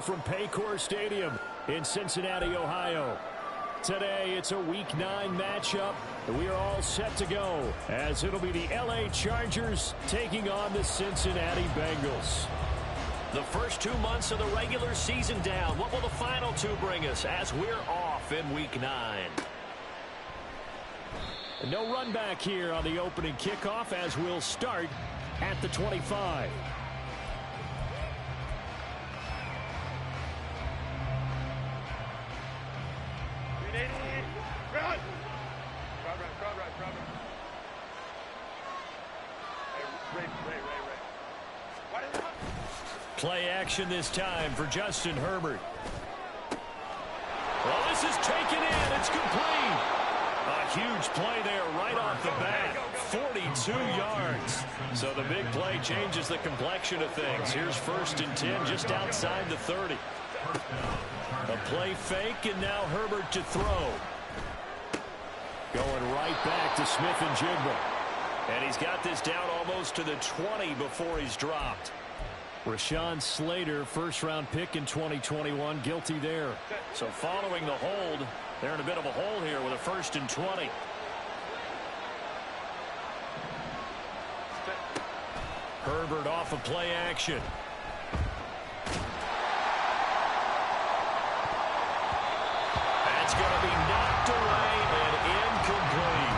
from Paycor Stadium in Cincinnati, Ohio. Today, it's a Week 9 matchup. We are all set to go, as it'll be the LA Chargers taking on the Cincinnati Bengals. The first 2 months of the regular season down. What will the final 2 bring us as we're off in Week 9? No run back here on the opening kickoff, as we'll start at the 25. Play action this time for Justin Herbert. Well, this is taken in. It's complete. A huge play there right off the bat. 42 yards. So the big play changes the complexion of things. Here's 1st and 10 just outside the 30. A play fake, and now Herbert to throw. Going right back to Smith and Jigba. And he's got this down almost to the 20 before he's dropped. Rashawn Slater, first-round pick in 2021, guilty there. So following the hold, they're in a bit of a hole here with a 1st and 20. Herbert off of play action. That's going to be knocked away and incomplete.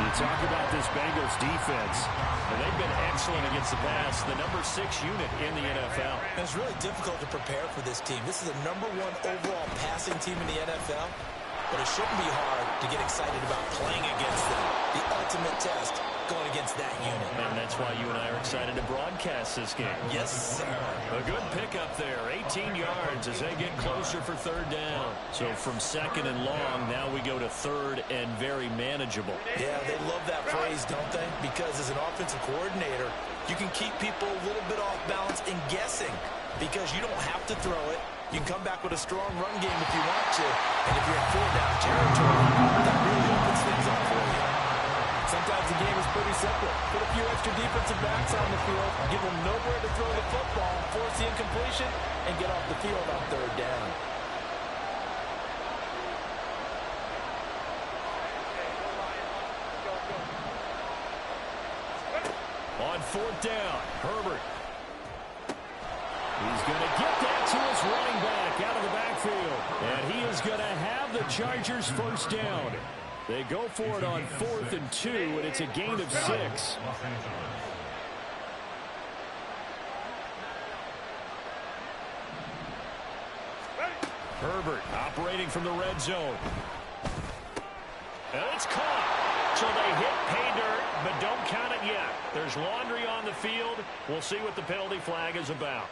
You talk about this Bengals defense. And they've been excellent against the pass, the number 6 unit in the NFL. And it's really difficult to prepare for this team. This is the number 1 overall passing team in the NFL, but it shouldn't be hard to get excited about playing against them. The ultimate test going against that unit. And that's why you and I are excited to broadcast this game. Yes, sir. A good pickup there, 18 yards as they get closer for 3rd down. So from 2nd and long, now we go to 3rd and very manageable. Yeah, they love that phrase, don't they? Because as an offensive coordinator, you can keep people a little bit off balance and guessing because you don't have to throw it. You can come back with a strong run game if you want to. And if you're in 4th-down territory, that really opens things up for you. Sometimes the game is pretty simple. Put a few extra defensive backs on the field, give them nowhere to throw the football, force the incompletion, and get off the field on 3rd down. On 4th down, Herbert. He's going to get that to his running back out of the backfield. And he is going to have the Chargers 1st down. They go for it on 4th and 2, and it's a gain of 6. Herbert operating from the red zone. And it's caught. So they hit pay dirt, but don't count it yet. There's laundry on the field. We'll see what the penalty flag is about.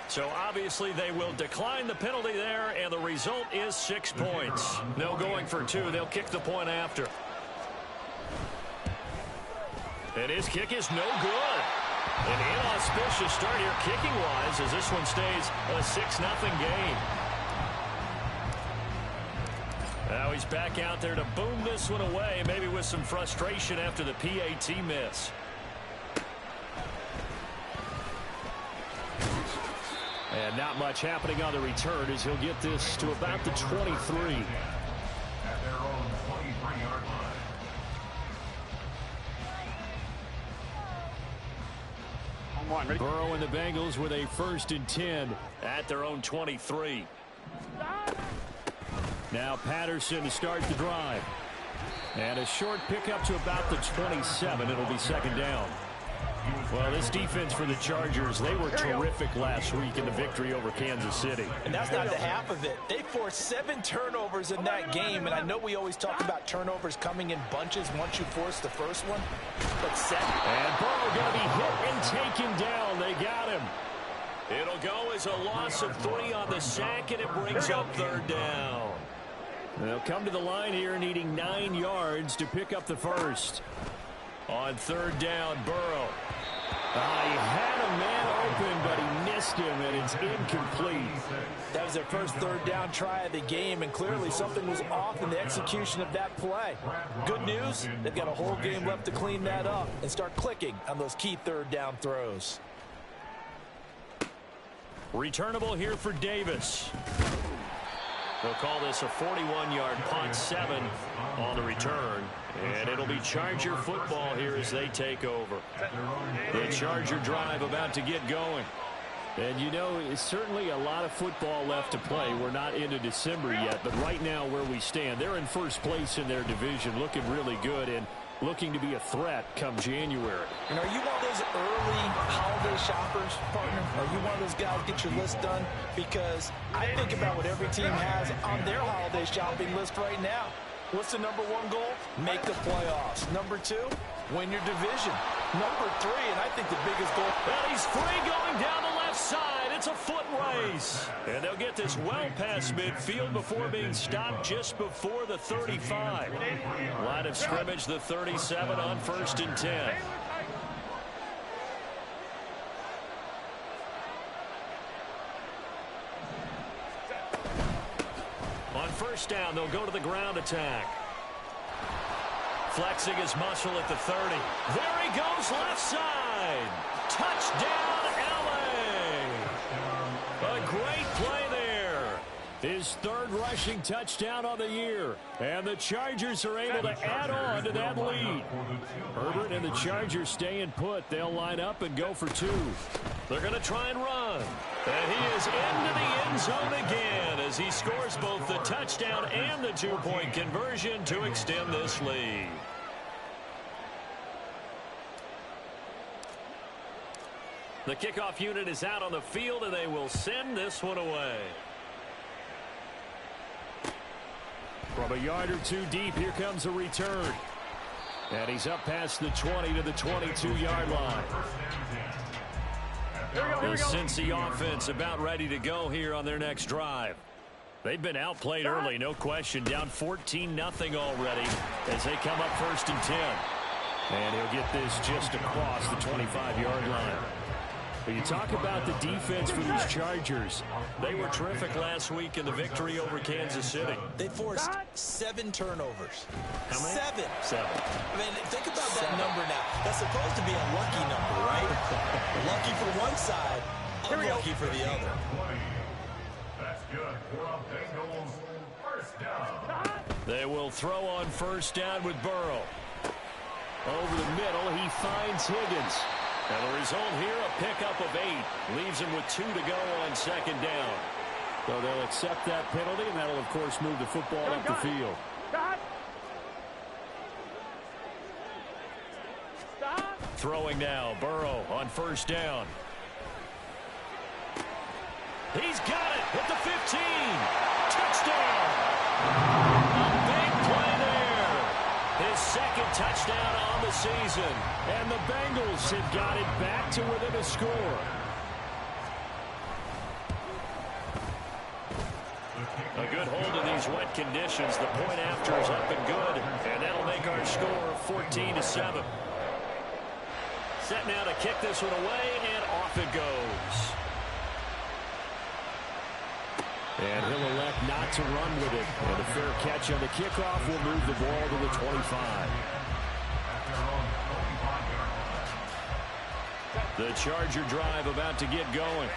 So obviously they will decline the penalty there, and the result is 6 points. No going for 2. They'll kick the point after. And his kick is no good. An inauspicious start here kicking-wise as this one stays a 6-0 game. Now he's back out there to boom this one away, maybe with some frustration after the PAT miss. And not much happening on the return as he'll get this to about the 23. Burrow and the Bengals with a 1st and 10 at their own 23. Now Patterson to start the drive. And a short pickup to about the 27. It'll be 2nd down. Well, this defense for the Chargers, they were terrific last week in the victory over Kansas City. And that's not the half of it. They forced 7 turnovers in that game, and I know we always talk about turnovers coming in bunches once you force the first one, but 7. And Burrow going to be hit and taken down. They got him. It'll go as a loss of 3 on the sack, and it brings up 3rd down. They'll come to the line here needing 9 yards to pick up the first. On 3rd down, Burrow. He had a man open, but he missed him, and it's incomplete. That was their first 3rd down try of the game, and clearly something was off in the execution of that play. Good news, they've got a whole game left to clean that up and start clicking on those key 3rd down throws. Returnable here for Davis. They'll call this a 41-yard punt, 7 on the return. And it'll be Charger football here as they take over. The Charger drive about to get going. And, you know, it's certainly a lot of football left to play. We're not into December yet, but right now where we stand, they're in first place in their division, looking really good and looking to be a threat come January. And are you one of those early holiday shoppers, partner? Are you one of those guys get your list done? Because I think about what every team has on their holiday shopping list right now. What's the number 1 goal? Make the playoffs. Number 2, win your division. Number 3, and I think the biggest goal. Well, he's free going down the left side. It's a foot race. And they'll get this well past midfield before being stopped just before the 35. Line of scrimmage, the 37 on 1st and 10. On 1st down, they'll go to the ground attack. Flexing his muscle at the 30. There he goes, left side. Touchdown, LA. A great play there. His 3rd rushing touchdown on the year. And the Chargers are able to add on to that lead. Herbert and the Chargers staying put. They'll line up and go for 2. They're going to try and run. And he is into the end zone again as he scores both the touchdown and the 2-point conversion to extend this lead. The kickoff unit is out on the field, and they will send this one away. From a yard or 2 deep, here comes a return. And he's up past the 20 to the 22-yard line. The Cincy offense about ready to go here on their next drive. They've been outplayed early, no question. Down 14-0 already as they come up 1st and 10. And he'll get this just across the 25-yard line. But you talk about the defense for these Chargers. They were terrific last week in the victory over Kansas City. They forced 7 turnovers. How many? 7. I mean, think about that number now. That's supposed to be a lucky number, right? Lucky for one side, unlucky for the other. That's good for a Bengals 1st down. They will throw on 1st down with Burrow. Over the middle, he finds Higgins. And the result here, a pickup of 8. Leaves him with 2 to go on 2nd down. So they'll accept that penalty, and that'll, of course, move the football up the field. Throwing now, Burrow on 1st down. He's got it at the 15. Touchdown. A big play there. His 2nd touchdown on the season. And the Bengals have got it back to within a score. A good hold in these wet conditions. The point after is up and good. And that'll make our score 14-7. Set now to kick this one away, and off it goes. And he'll elect not to run with it. And a fair catch on the kickoff will move the ball to the 25. The Charger drive about to get going.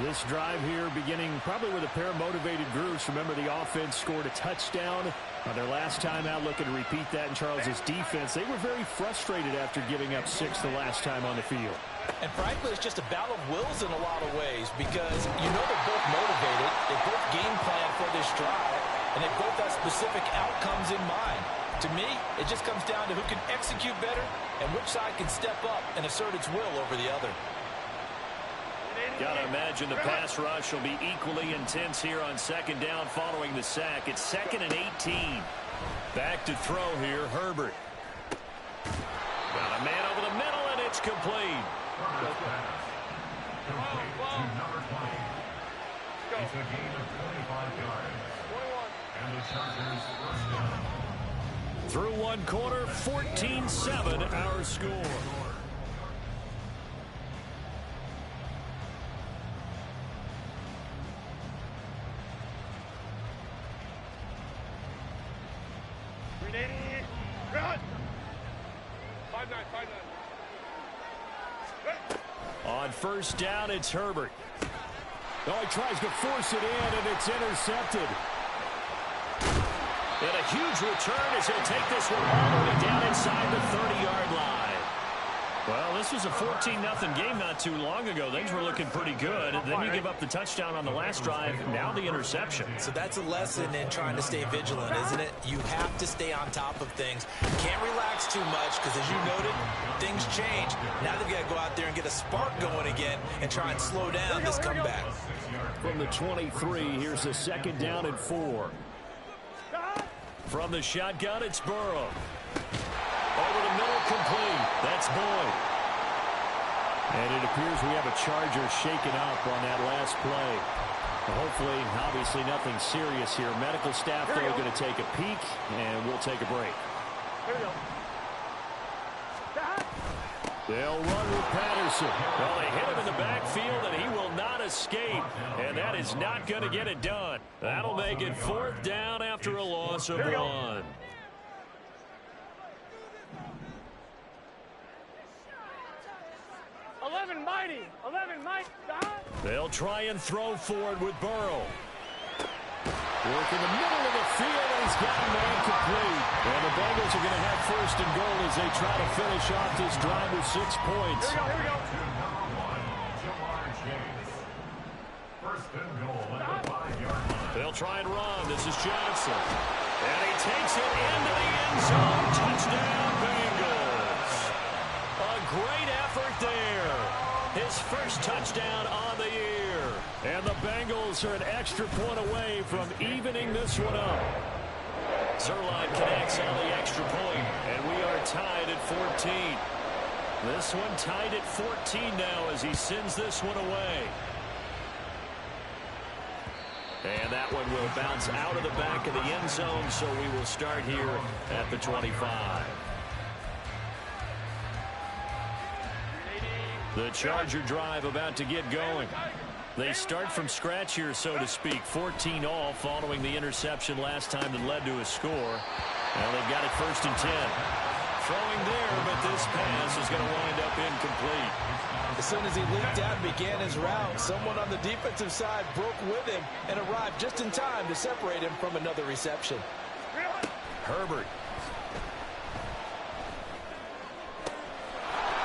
This drive here beginning probably with a pair of motivated groups. Remember, the offense scored a touchdown on their last time out, looking to repeat that in Charles's defense. They were very frustrated after giving up 6 the last time on the field. And frankly, it's just a battle of wills in a lot of ways because you know they're both motivated. They both game plan for this drive, and they both have specific outcomes in mind. To me, it just comes down to who can execute better and which side can step up and assert its will over the other. Got to imagine the pass rush will be equally intense here on 2nd down following the sack. It's 2nd and 18. Back to throw here, Herbert. Got a man over the middle, and it's complete. It's a gain of 25 yards. And the Chargers 1st down. Through one quarter, 14-7 our score. Run! 5-9. On 1st down, it's Herbert. Oh, he tries to force it in, and it's intercepted. And a huge return as he'll take this one all the way down inside the 30-yard line. Well, this was a 14-0 game not too long ago. Things were looking pretty good. And then you give up the touchdown on the last drive. Now the interception. So that's a lesson in trying to stay vigilant, isn't it? You have to stay on top of things. You can't relax too much because, as you noted, things change. Now they've got to go out there and get a spark going again and try and slow down this comeback. From the 23, here's a second down and 4. From the shotgun, it's Burrow. Over the middle, complete. That's Boyd. And it appears we have a Charger shaken up on that last play. Hopefully, obviously nothing serious here. Medical staff, though, are going to take a peek, and we'll take a break. Here we go. They'll run with Patterson. Well, they hit him in the backfield, and he will not escape. And that is not going to get it done. That'll make it 4th down after a loss of 1. They'll try and throw forward with Burrow. Work in the middle of the field, and he's got a man complete. And the Bengals are going to have 1st and goal as they try to finish off this drive with 6 points. Here we go. First and goal at the 5-yard line. They'll try and run. This is Johnson. And he takes it into the end zone. Touchdown, Bengals. A great effort there. His first touchdown on the year. And the Bengals are an extra point away from evening this one up. Zerline connects on the extra point, and we are tied at 14. This one tied at 14 now as he sends this one away. And that one will bounce out of the back of the end zone, so we will start here at the 25. The Charger drive about to get going. They start from scratch here, so to speak. 14 all following the interception last time that led to a score. Now they've got it 1st and 10. Throwing there, but this pass is going to wind up incomplete. As soon as he leaped out and began his route, someone on the defensive side broke with him and arrived just in time to separate him from another reception. Herbert.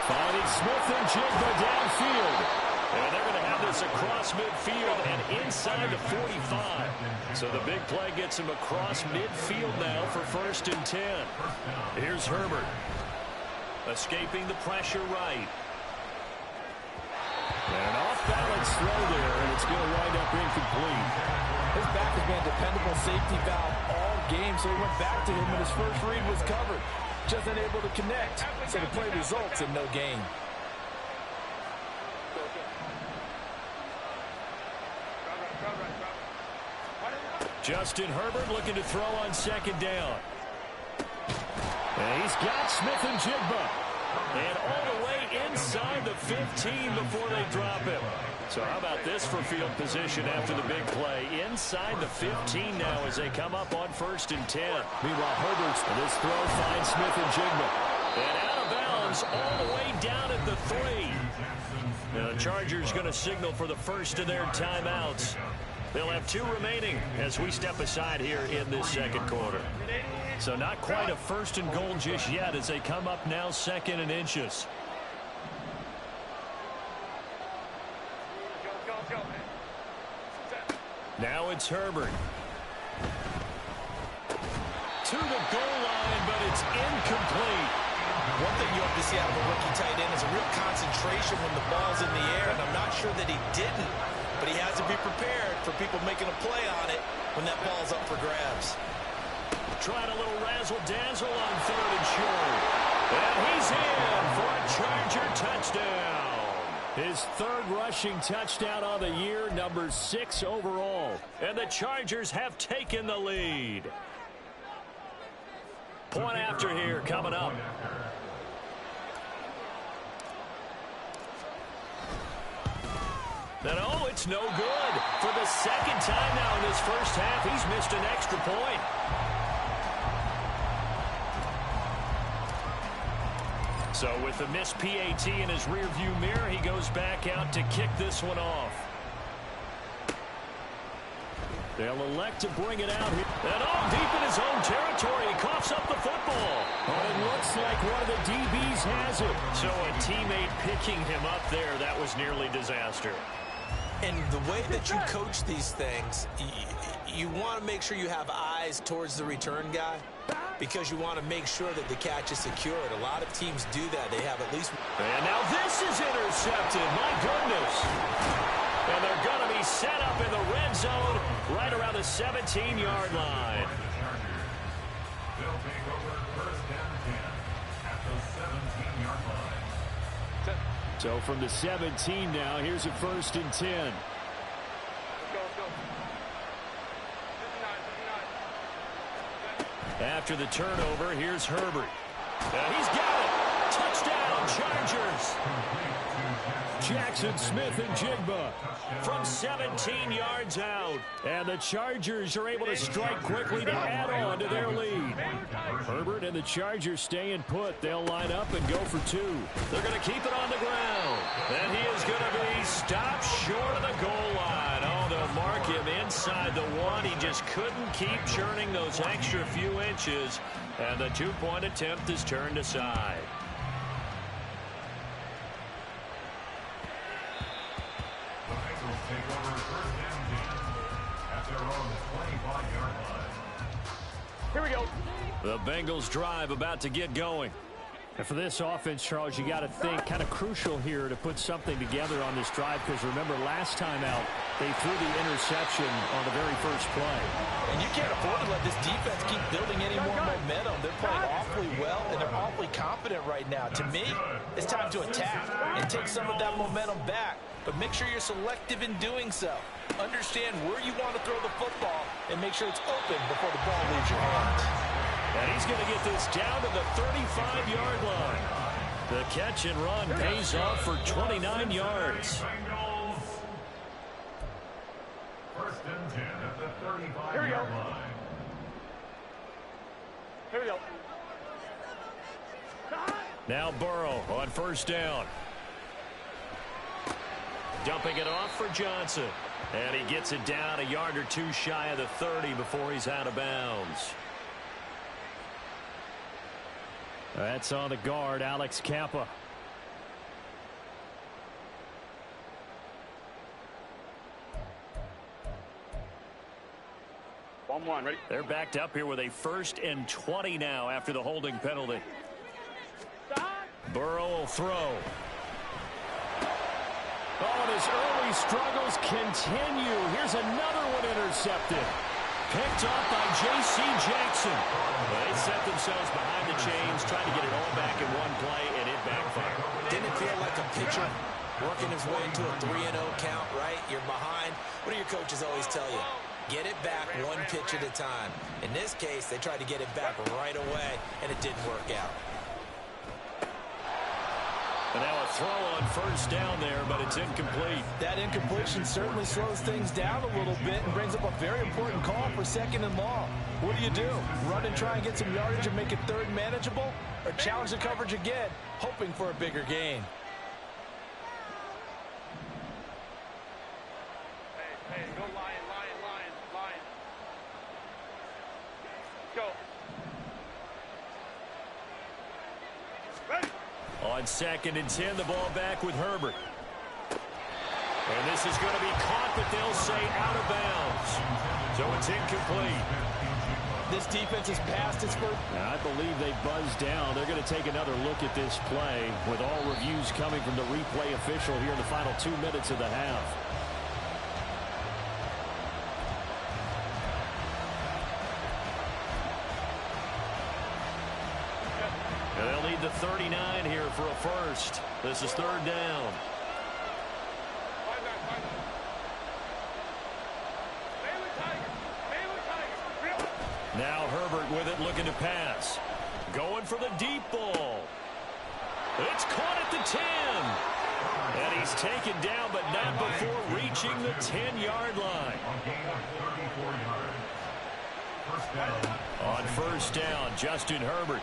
Finding Smith and Jigba downfield. And they're going to have this across midfield and inside the 45. So the big play gets him across midfield now for 1st and 10. Here's Herbert. Escaping the pressure right. And an off-balance throw there, and it's going to wind up incomplete. His back has been a dependable safety valve all game, so he went back to him when his first read was covered. Just unable to connect, so the play results in no gain. Justin Herbert looking to throw on 2nd down. And he's got Smith and Jigba. And all the way inside the 15 before they drop him. So how about this for field position after the big play? Inside the 15 now as they come up on 1st and 10. Meanwhile, Herbert's this throw finds Smith and Jigba. And out of bounds all the way down at the 3. Now the Chargers going to signal for the first of their timeouts. They'll have 2 remaining as we step aside here in this 2nd quarter. So not quite a 1st and goal just yet as they come up now 2nd and inches. Now it's Herbert. To the goal line, but it's incomplete. One thing you have to see out of a rookie tight end is a real concentration when the ball's in the air, and I'm not sure that he didn't, but he has to be prepared for people making a play on it when that ball's up for grabs. Trying a little razzle-dazzle on 3rd and short. And he's in for a Charger touchdown. His 3rd rushing touchdown on the year, number 6 overall. And the Chargers have taken the lead. Point after here coming up. And oh, it's no good. For the 2nd time now in this first half, he's missed an extra point. So with the missed PAT in his rearview mirror, he goes back out to kick this one off. They'll elect to bring it out here. And all deep in his own territory. He coughs up the football. Oh, it looks like one of the DBs has it. So a teammate picking him up there, that was nearly disaster. And the way that you coach these things, you want to make sure you have eyes towards the return guy because you want to make sure that the catch is secured. A lot of teams do that. They have at least... And now this is intercepted. My goodness. And they're going to be set up in the red zone right around the 17-yard line. They'll take over first and 10 at the 17-yard line. So from the 17 now, here's a first and 10. Let's go. After the turnover, here's Herbert. And he's got it. Touchdown, Chargers. Jackson Smith and Jigba from 17 yards out. And the Chargers are able to strike quickly to add on to their lead. Herbert and the Chargers staying put. They'll line up and go for two. They're going to keep it on the ground. And he is going to be stopped short of the goal line. Oh, they'll mark him inside the one. He just couldn't keep churning those extra few inches. And the two-point attempt is turned aside. The Bengals take over first and 10 at their own 25-yard line. Here we go. The Bengals drive about to get going. And for this offense, Charles, you got to think kind of crucial here to put something together on this drive because remember last time out they threw the interception on the very first play. And you can't afford to let this defense keep building any more momentum. They're playing awfully well and they're awfully confident right now. To me, it's time to attack and take some of that momentum back. But make sure you're selective in doing so. Understand where you want to throw the football and make sure it's open before the ball leaves your hands. And he's going to get this down to the 35-yard line. The catch and run pays off for 29 yards. Bengals. First and 10 at the 35-yard line. Here we go. Now Burrow on first down. Dumping it off for Johnson. And he gets it down a yard or two shy of the 30 before he's out of bounds. That's on the guard, Alex Kappa. One, ready? They're backed up here with a first and 20 now after the holding penalty. Burrow will throw. Oh, and his early struggles continue. Here's another one intercepted. Picked off by J.C. Jackson. Well, they set themselves behind the chains, trying to get it all back in one play, and it backfired. Didn't it feel like a pitcher working his way into a 3-0 count, right? You're behind. What do your coaches always tell you? Get it back one pitch at a time. In this case, they tried to get it back right away, and it didn't work out. And now a throw on first down there, but it's incomplete. That incompletion certainly slows things down a little bit and brings up a very important call for second and long. What do? Run and try and get some yardage and make it third manageable? Or challenge the coverage again, hoping for a bigger gain? Hey, go lion. Go. Ready? On second and 10, the ball back with Herbert. And this is going to be caught, but they'll say out of bounds. So it's incomplete. This defense has passed its first. Now, I believe they buzzed down. They're going to take another look at this play with all reviews coming from the replay official here in the final 2 minutes of the half. And they'll need the 39 here for a first. This is third down. Now Herbert with it, looking to pass. Going for the deep ball. It's caught at the 10. And he's taken down, but not before reaching the 10-yard line. On first down, Justin Herbert.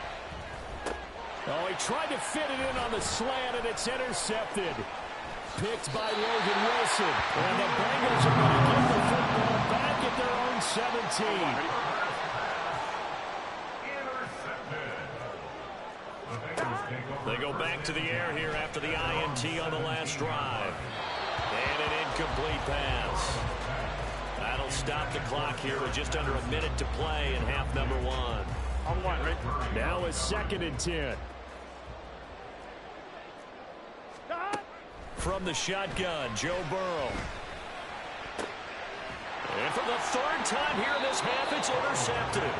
Oh, he tried to fit it in on the slant, and it's intercepted. Picked by Logan Wilson. And the Bengals are going to get the football back at their own 17. They go back to the air here after the INT on the last drive. And an incomplete pass. That'll stop the clock here with just under a minute to play in half number one. On one, right? Now a 2nd and 10. From the shotgun, Joe Burrow. And for the 3rd time here in this half, it's intercepted.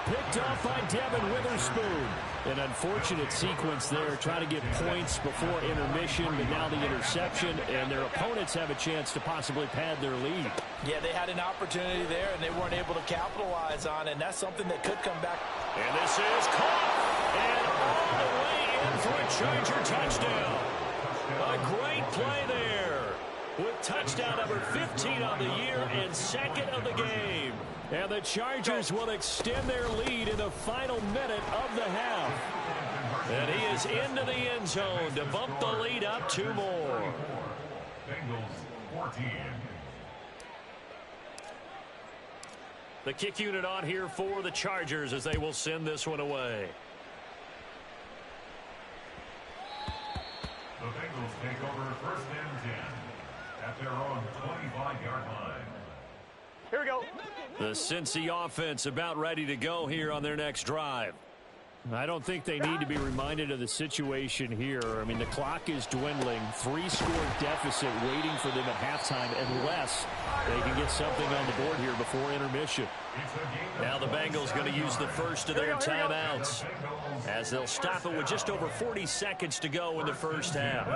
Picked off by Devin Witherspoon. An unfortunate sequence there, trying to get points before intermission, but now the interception, and their opponents have a chance to possibly pad their lead. Yeah, they had an opportunity there, and they weren't able to capitalize on it, and that's something that could come back. And this is caught. And all the way in for a Charger touchdown. A great play there. With touchdown number 15 on the year and 2nd of the game. And the Chargers will extend their lead in the final minute of the half. And he is into the end zone to bump the lead up 2 more. Bengals 14. The kick unit on here for the Chargers as they will send this one away. The Bengals take over 1st and 10 at their own 25-yard line. Here we go. The Cincy offense about ready to go here on their next drive. I don't think they need to be reminded of the situation here. I mean, the clock is dwindling. 3-score deficit waiting for them at halftime unless they can get something on the board here before intermission. Now the Bengals going to use the first of their timeouts as they'll stop it with just over 40 seconds to go in the first half.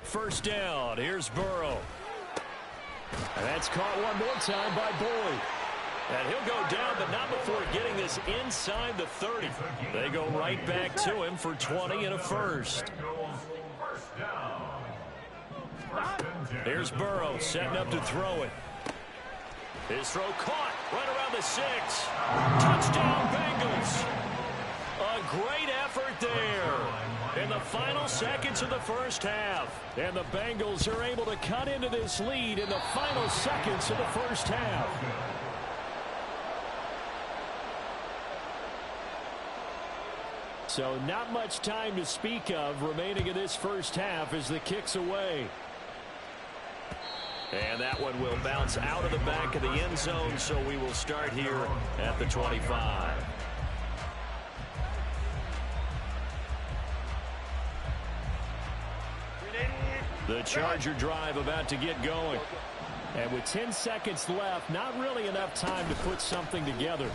1st down. Here's Burrow. And that's caught one more time by Boyd. And he'll go down, but not before getting this inside the 30. They go right back to him for 20 and a first. Here's Burrow setting up to throw it. His throw caught right around the 6. Touchdown, Bengals. A great effort there in the final seconds of the first half. And the Bengals are able to cut into this lead in the final seconds of the first half. So not much time to speak of remaining in this first half as the kick's away. And that one will bounce out of the back of the end zone, so we will start here at the 25. The Charger drive about to get going. And with 10 seconds left, not really enough time to put something together.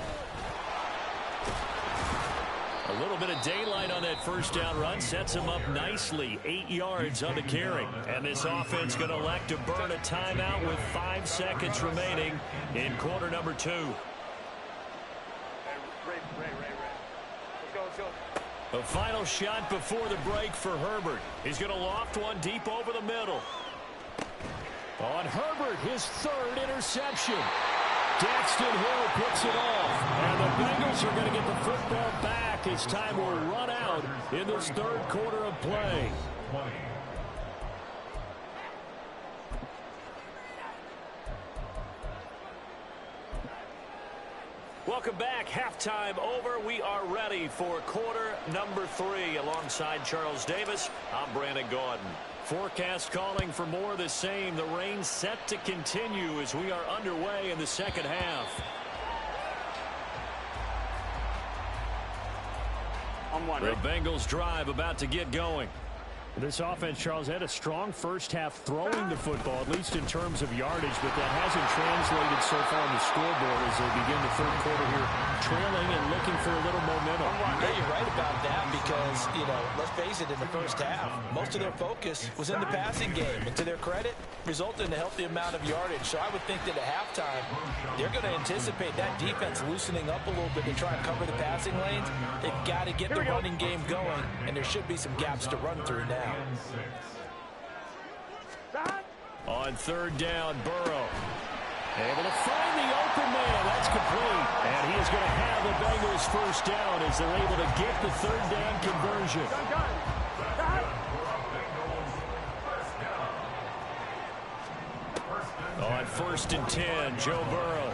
A little bit of daylight on that first down run sets him up nicely. 8 yards on the carry. And this offense going to elect to burn a timeout with 5 seconds remaining in quarter number 2. Ray. Let's go. A final shot before the break for Herbert. He's going to loft one deep over the middle. On Herbert, his 3rd interception. Daxton Hill picks it off. And the Bengals are going to get the football back as time will run out in this 3rd quarter of play. Welcome back. Halftime over. We are ready for quarter number 3. Alongside Charles Davis, I'm Brandon Gaudin. Forecast calling for more of the same. The rain set to continue as we are underway in the second half. On one, The right? Bengals drive about to get going. This offense, Charles, had a strong first half throwing the football, at least in terms of yardage, but that hasn't translated so far on the scoreboard as they begin the 3rd quarter here, trailing and looking for a little momentum. Yeah, you're right about that because, let's face it, in the first half, most of their focus was in the passing game. And to their credit, resulted in a healthy amount of yardage. So I would think that at halftime, they're going to anticipate that defense loosening up a little bit to try and cover the passing lanes. They've got to get the running game going, and there should be some gaps to run through now. On 3rd down, Burrow. Able to find the open man. That's complete. And he is going to have the Bengals first down as they're able to get the 3rd down conversion. On first and 10. Joe Burrow.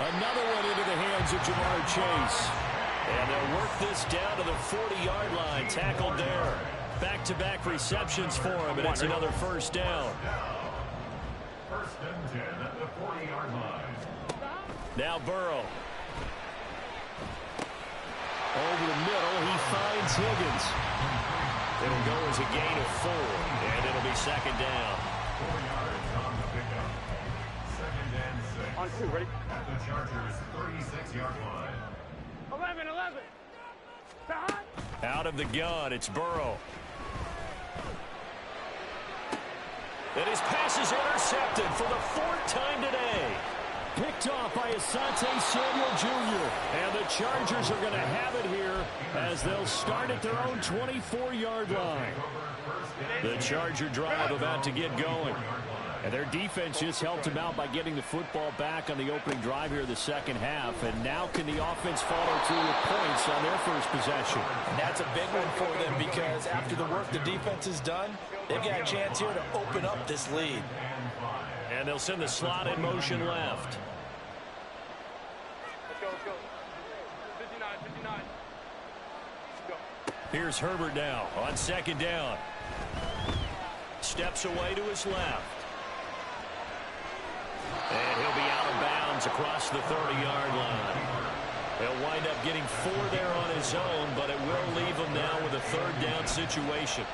Another one into the hands of Jamar Chase. And they'll work this down to the 40-yard line. Tackled there. Back-to-back receptions for him, and it's another first down. First and 10 at the 40-yard line. Now Burrow. Over the middle, he finds Higgins. It'll go as a gain of 4, and it'll be second down. 4 yards on the pickup. Second and 6. On 2, ready? At the Chargers' 36-yard line. 11. Behind. Out of the gun, it's Burrow. And his pass is intercepted for the 4th time today. Picked off by Asante Samuel Jr. And the Chargers are going to have it here as they'll start at their own 24-yard line. The Charger drive about to get going. And their defense just helped them out by getting the football back on the opening drive here in the second half. And now can the offense follow through with points on their first possession? And that's a big one for them because after the work the defense has done, they've got a chance here to open up this lead. And they'll send the slot in motion left. Let's go. 59. Let's go. Here's Herbert now on second down. Steps away to his left. And he'll be out of bounds across the 30-yard line. He'll wind up getting 4 there on his own, but it will leave him now with a third down situation.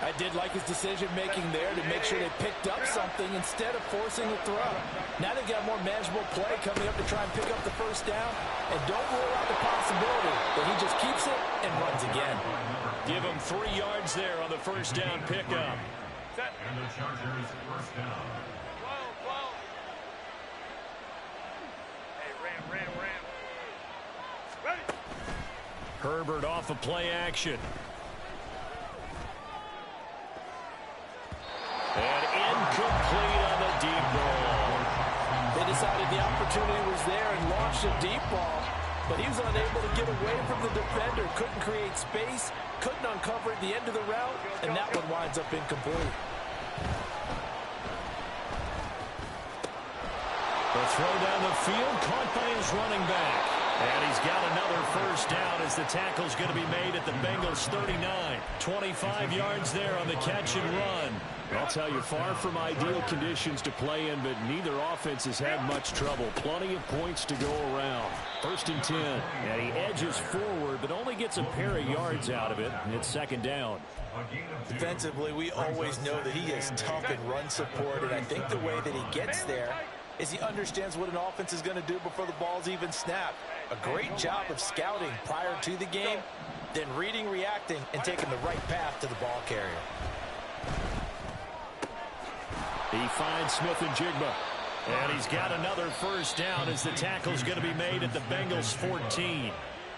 I did like his decision-making there to make sure they picked up something instead of forcing a throw. Now they've got more manageable play coming up to try and pick up the first down. And don't rule out the possibility that he just keeps it and runs again. Give him 3 yards there on the first down pickup. Set. And the Chargers' first down. 12. Hey, ram. Ready. Herbert off of play action. And incomplete on the deep ball. They decided the opportunity was there and launched a deep ball, but he was unable to get away from the defender, couldn't create space, couldn't uncover at the end of the route, and that one winds up incomplete. The throw down the field, caught by his running back. And he's got another first down as the tackle's going to be made at the Bengals 39. 25 yards there on the catch and run. I'll tell you, far from ideal conditions to play in, but neither offense has had much trouble. Plenty of points to go around. First and 10. And he edges forward, but only gets a pair of yards out of it, and it's second down. Defensively, we always know that he is tough in run support, and I think the way that he gets there is he understands what an offense is going to do before the ball's even snapped. A great job of scouting prior to the game, then reading, reacting, and taking the right path to the ball carrier. He finds Smith and Jigba. And he's got another first down as the tackle's going to be made at the Bengals 14.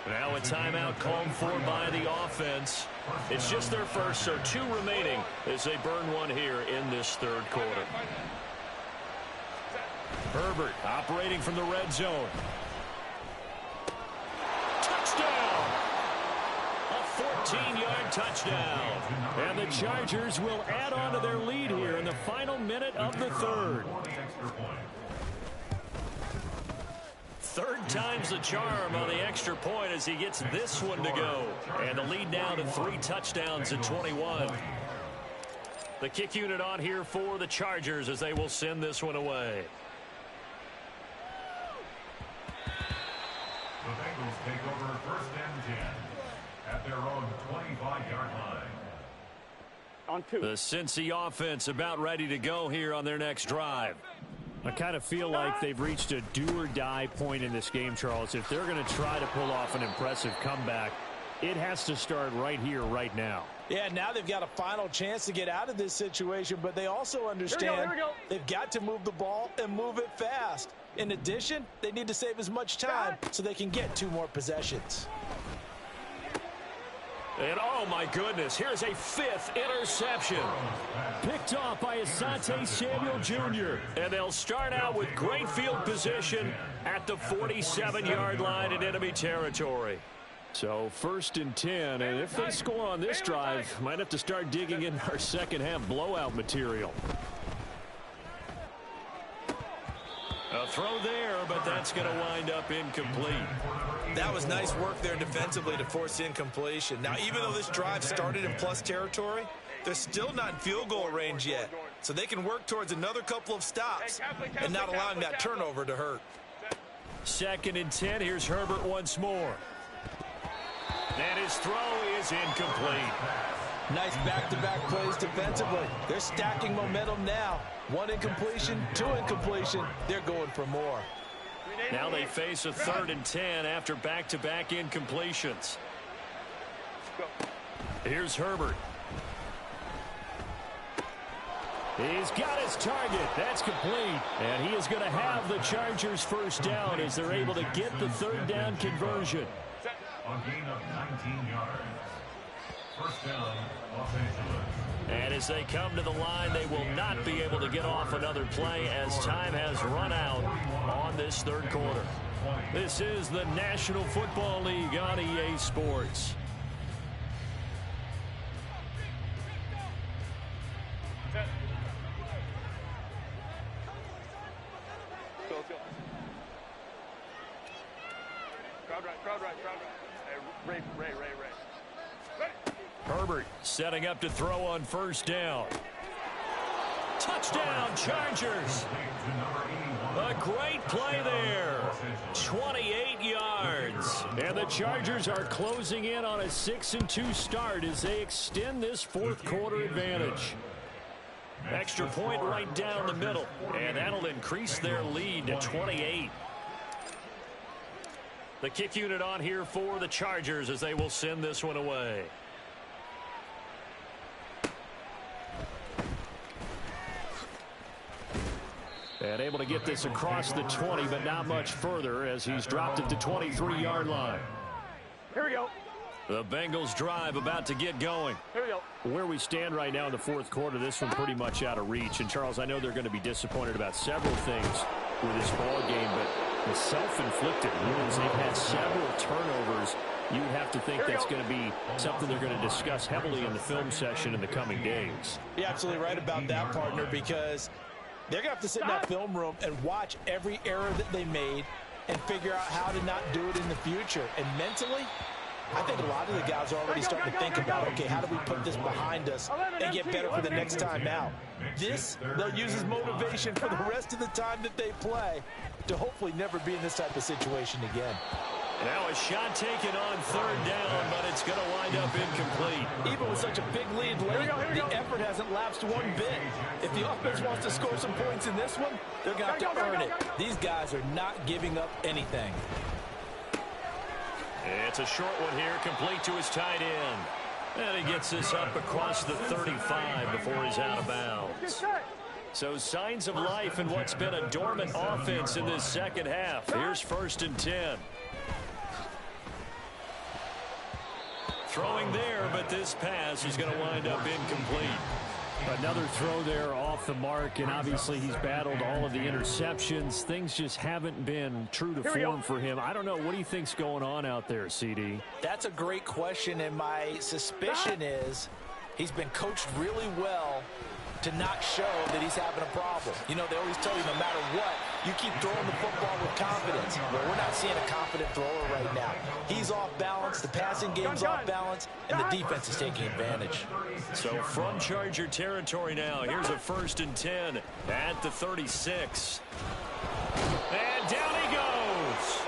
Now a timeout called for by the offense. It's just their first, so 2 remaining as they burn one here in this third quarter. Herbert operating from the red zone. Touchdown! A 14-yard touchdown. And the Chargers will add on to their lead here in the final minute of the third. Third time's the charm on the extra point as he gets this one to go. And the lead now to 3 touchdowns at 21. The kick unit on here for the Chargers as they will send this one away. The Bengals take over first and 10 at their own 25-yard line. On 2. The Cincy offense about ready to go here on their next drive. I kind of feel like they've reached a do-or-die point in this game, Charles. If they're going to try to pull off an impressive comeback, it has to start right here, right now. Yeah, now they've got a final chance to get out of this situation, but they also understand Here we go. they've got to move the ball and move it fast. In addition, they need to save as much time so they can get 2 more possessions. And oh my goodness, here's a 5th interception. Picked off by Asante Samuel Jr. And they'll start out with great field position at the 47-yard line in enemy territory. So first and 10, and if they score on this drive, might have to start digging in our second half blowout material. A throw there, but that's going to wind up incomplete. That was nice work there defensively to force incompletion. Now, even though this drive started in plus territory, they're still not in field goal range yet. So they can work towards another couple of stops and not allowing that turnover to hurt. 2nd and 10. Here's Herbert once more. And his throw is incomplete. Nice back-to-back plays defensively. They're stacking momentum now. 1 incompletion, 2 incompletion. They're going for more. Now they face a 3rd and 10 after back-to-back incompletions. Here's Herbert. He's got his target. That's complete. And he is going to have the Chargers first down as they're able to get the 3rd down conversion. A gain of 19 yards. First down, Los Angeles. And as they come to the line, they will not be able to get off another play as time has run out on this 3rd quarter. This is the National Football League on EA Sports. Crowd right. Hey, Ray. Herbert setting up to throw on 1st down. Touchdown, Chargers. A great play there. 28 yards. And the Chargers are closing in on a 6-2 start as they extend this 4th quarter advantage. Extra point right down the middle. And that'll increase their lead to 28. The kick unit on here for the Chargers as they will send this one away. And able to get this across the 20, but not much further as he's dropped it to 23-yard line. Here we go. The Bengals drive about to get going. Here we go. Where we stand right now in the 4th quarter, this one pretty much out of reach. And, Charles, I know they're going to be disappointed about several things with this ball game, but the self-inflicted wounds, they've had several turnovers. You would have to think that's going to be something they're going to discuss heavily in the film session in the coming days. You're absolutely right about that, partner, because they're going to have to sit in that film room and watch every error that they made and figure out how to not do it in the future. And mentally, I think a lot of the guys are already starting to think about, okay, how do we put this behind us and get better for the next time out? This, they'll use as motivation for the rest of the time that they play to hopefully never be in this type of situation again. Now a shot taken on 3rd down, but it's going to wind up incomplete. Even with such a big lead late, the effort hasn't lapsed one bit. If the offense wants to score some points in this one, they're going to have to earn it. These guys are not giving up anything. It's a short one here, complete to his tight end. And he gets this up across the 35 before he's out of bounds. So signs of life in what's been a dormant offense in this 2nd half. Here's 1st and 10. Throwing there, but this pass is going to wind up incomplete. Another throw there off the mark, and obviously he's battled all of the interceptions. Things just haven't been true to form for him. I don't know. What do you think's going on out there, CD? That's a great question, and my suspicion is he's been coached really well to not show that he's having a problem. You know, they always tell you no matter what, you keep throwing the football with confidence. Well, we're not seeing a confident thrower right now. He's off balance, the passing game's off balance, and the defense is taking advantage. So from Charger territory now, here's a 1st and 10 at the 36. And down he goes.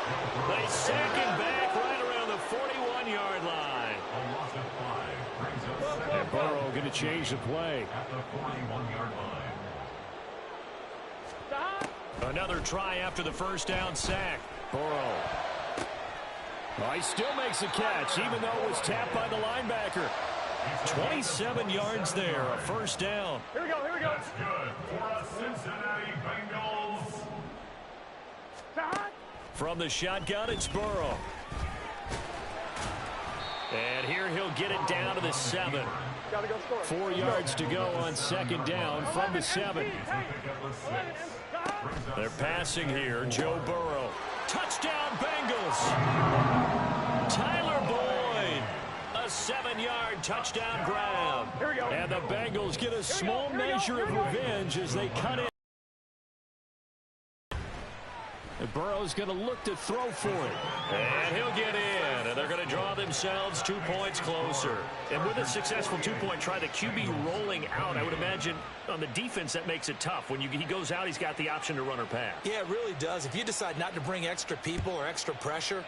They sack him back right around the 41-yard line. And Burrow going to change the play. At the 41-yard line. Another try after the 1st down sack. Burrow. Oh, he still makes a catch, even though it was tapped by the linebacker. 27 yards there, a 1st down. Here we go. That's good for the Cincinnati Bengals. From the shotgun, it's Burrow. And here he'll get it down to the 7. 4 yards to go on 2nd down from the 7. They're passing here. Joe Burrow. Touchdown, Bengals. Tyler Boyd. A 7-yard touchdown grab. And the Bengals get a small measure of revenge as they cut in. Burrow's going to look to throw for it. And he'll get in, and they're going to draw themselves 2 points closer. And with a successful 2-point try, the QB rolling out, I would imagine on the defense that makes it tough. When he goes out, he's got the option to run or pass. Yeah, it really does. If you decide not to bring extra people or extra pressure,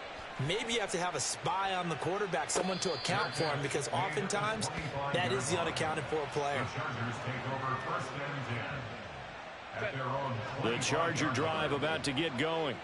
maybe you have to have a spy on the quarterback, someone to account for him, because oftentimes that is the unaccounted for player. The Chargers take over first and 10. The Charger drive about to get going.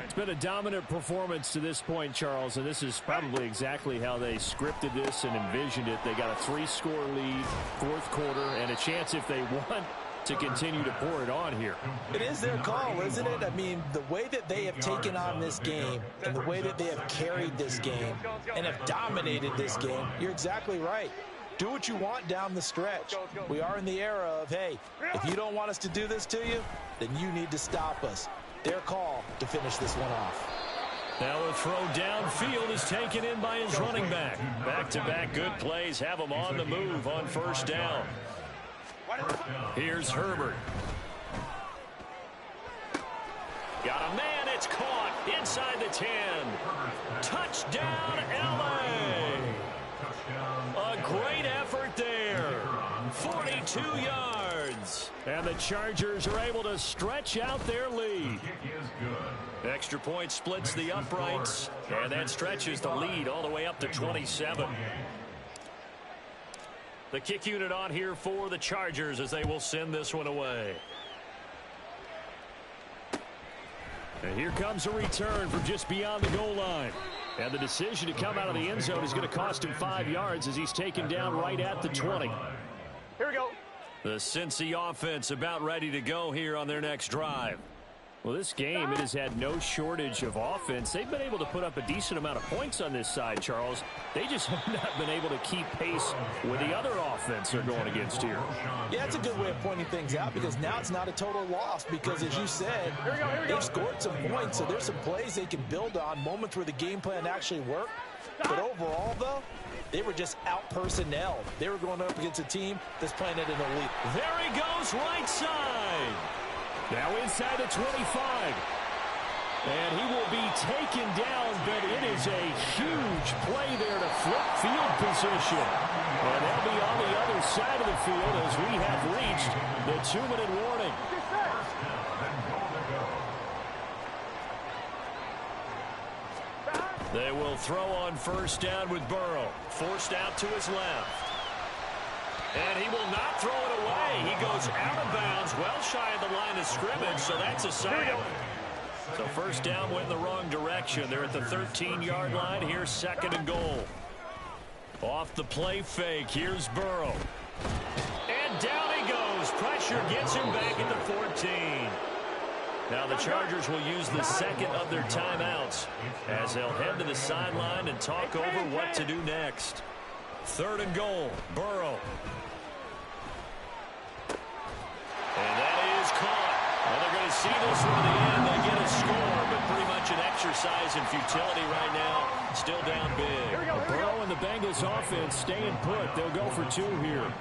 It's been a dominant performance to this point, Charles, and this is probably exactly how they scripted this and envisioned it. They got a 3-score lead, fourth quarter, and a chance if they want to continue to pour it on here. It is their call, isn't it? I mean, the way that they have taken on this game and the way that they have carried this game and have dominated this game, you're exactly right. Do what you want down the stretch. We are in the era of, hey, if you don't want us to do this to you, then you need to stop us. Their call to finish this one off. Now a throw downfield is taken in by his running back. Back-to-back good plays have him on the move on first down. Here's Herbert. Got a man, it's caught inside the 10. Touchdown, LA! A great effort there. 42 yards. And the Chargers are able to stretch out their lead. Extra point splits the uprights, and that stretches the lead all the way up to 27. The kick unit on here for the Chargers as they will send this one away. And here comes a return from just beyond the goal line. And the decision to come out of the end zone is going to cost him 5 yards as he's taken down right at the 20. Here we go. The Cincy offense about ready to go here on their next drive. Well, this game, it has had no shortage of offense. They've been able to put up a decent amount of points on this side, Charles. They just have not been able to keep pace with the other offense they're going against here. Yeah, it's a good way of pointing things out because now it's not a total loss because, as you said, they've scored some points, so there's some plays they can build on, moments where the game plan actually worked. But overall, though, they were just out-personnel. They were going up against a team that's playing at an elite. There he goes, right side. Now inside the 25. And he will be taken down, but it is a huge play there to flip field position. And they'll be on the other side of the field as we have reached the 2-minute warning. They will throw on first down with Burrow. Forced out to his left. And he will not throw it away. He goes out of bounds, well shy of the line of scrimmage, so that's a sack. So first down went in the wrong direction. They're at the 13-yard line. Here's second and goal. Off the play fake, here's Burrow. And down he goes. Pressure gets him back at the 14. Now the Chargers will use the second of their timeouts as they'll head to the sideline and talk over what to do next. Third and goal, Burrow. And that is caught. Well, they're going to see this one to the end. They get a score, but pretty much an exercise in futility right now. Still down big. Burrow and the Bengals offense staying put. They'll go for 2 here.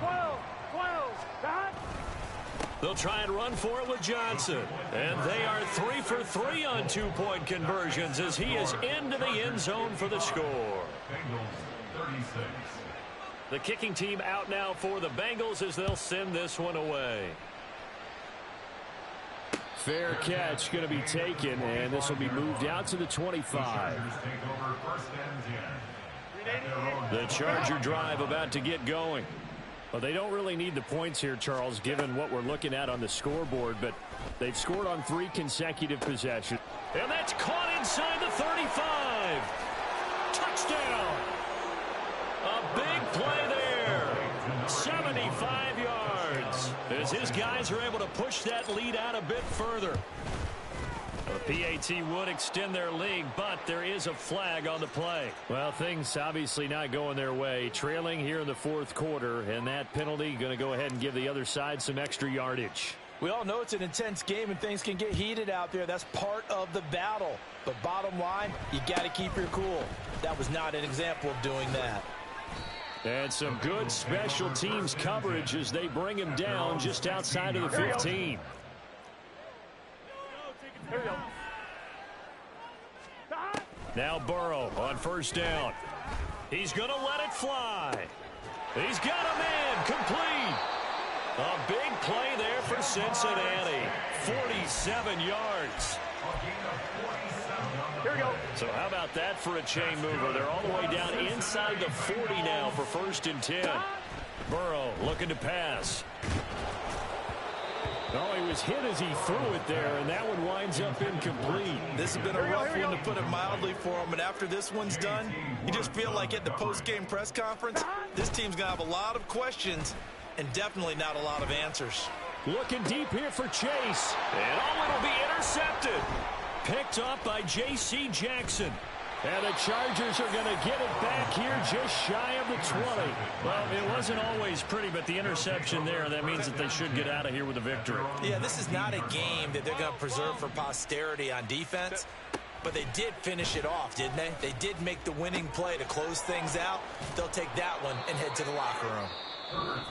12, back. They'll try and run for it with Johnson. And they are 3 for 3 on 2-point conversions as he is into the end zone for the score. The kicking team out now for the Bengals as they'll send this one away. Fair catch going to be taken, and this will be moved out to the 25. The Charger drive about to get going. Well, they don't really need the points here, Charles, given what we're looking at on the scoreboard, but they've scored on 3 consecutive possessions. And that's caught inside the 35. Touchdown. A big play there. 75 yards. As his guys are able to push that lead out a bit further. The PAT would extend their lead, but there is a flag on the play. Well, things obviously not going their way. Trailing here in the fourth quarter, and that penalty going to go ahead and give the other side some extra yardage. We all know it's an intense game and things can get heated out there. That's part of the battle. But bottom line, you got to keep your cool. That was not an example of doing that. And some good special teams coverage as they bring him down just outside of the 15. Here we go. Now Burrow on first down. He's going to let it fly. He's got a man complete. A big play there for Cincinnati. 47 yards. Here we go. So how about that for a chain mover? They're all the way down inside the 40 now for 1st and 10. Burrow looking to pass. Oh, he was hit as he threw it there, and that one winds up incomplete. This has been a rough one, to put it mildly, for him. And after this one's done, you just feel like at the post-game press conference, this team's going to have a lot of questions and definitely not a lot of answers. Looking deep here for Chase. And it'll be intercepted. Picked up by J.C. Jackson. And the Chargers are going to get it back here just shy of the 20. Well, it wasn't always pretty, but the interception there, that means that they should get out of here with a victory. Yeah, this is not a game that they're going to preserve for posterity on defense, but they did finish it off, didn't they? They did make the winning play to close things out. They'll take that one and head to the locker room.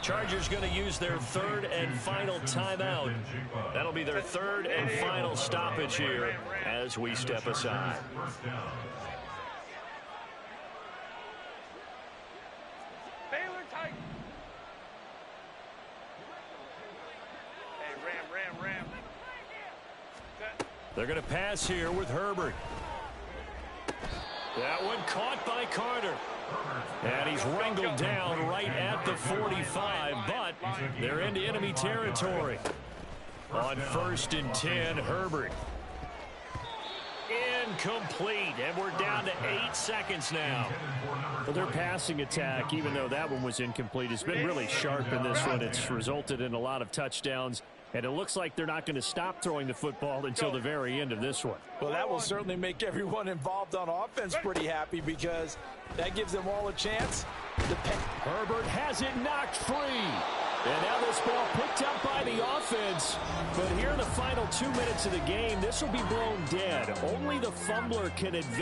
Chargers going to use their 3rd and final timeout. That'll be their 3rd and final stoppage here as we step aside. They're going to pass here with Herbert. That one caught by Carter. And he's wrangled down right at the 45, but they're into enemy territory. On 1st and 10, Herbert. Incomplete, and we're down to 8 seconds now. Well, their passing attack, even though that one was incomplete, has been really sharp in this one. It's resulted in a lot of touchdowns. And it looks like they're not going to stop throwing the football until the very end of this one. Well, that will certainly make everyone involved on offense pretty happy, because that gives them all a chance. Herbert has it knocked free. And now this ball picked up by the offense. But here in the final 2 minutes of the game, this will be blown dead. Only the fumbler can advance.